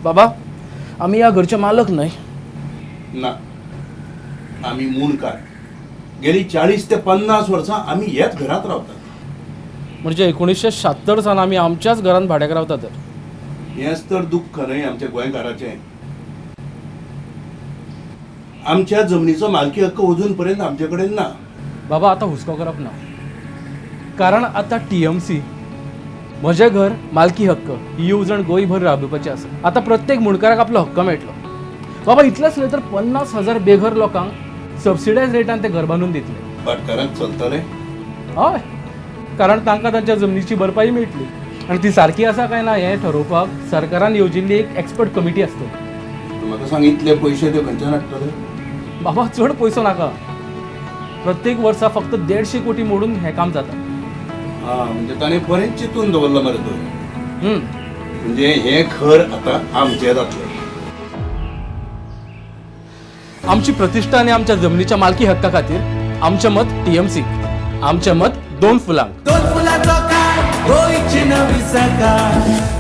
बाबा आम्ही या घरचे मालक नाही ना, आम्ही मुणकार. गेली 40 ते 50 वर्सां आम्ही याच घरात रावतात. म्हणजे 1976 साल आम्ही आमच्याच घरात भाड्याक रावता. तर हेच तर दुःख न्हय आमच्या गोंयकाराचें. आमच्या जमनीचो मालकी हक्क अजून पर्यंत आमचे कडेन ना. बाबा आता हुसको करप ना, कारण आता TMC म्हजें घर मालकी हक्क ही येवजण गोंयभर राबोवपाची आसा. आता प्रत्येक मुणकाराक आपलो हक्क मेळटलो. बाबा इतलेंच न्हय तर 50,000 बेघर लोकांक सबसिडायज रेटान ते घर बांदून दितले. भाटकारांक चलतले. हय, कारण तांकां तांच्या जमनीची भरपाई मेळटली. आनी ती सारकी आसा काय ना हें ठरोवपाक सरकारान येवजिल्ली एक एक्सपर्ट कमिटी आसतली. म्हाका सांग, इतले पयशे ते खंयच्यान हाडटले? बाबा चड पयसो नाका. प्रत्येक वर्सा फक्त 150 कोटी मोडून हें काम जाता. म्हणजे ताणें बरेंच चिंतून दवरला मरे तो. हम्म. म्हणजे हे घर आता आमचें जातलें. आमची प्रतिष्ठा आणि आमच्या जमनीच्या मालकी हक्का खातीर आमचें मत TMC. आमचें मत 2 फुलांक. 2 फुलांचो काळ गोंयची नवी सकाळ.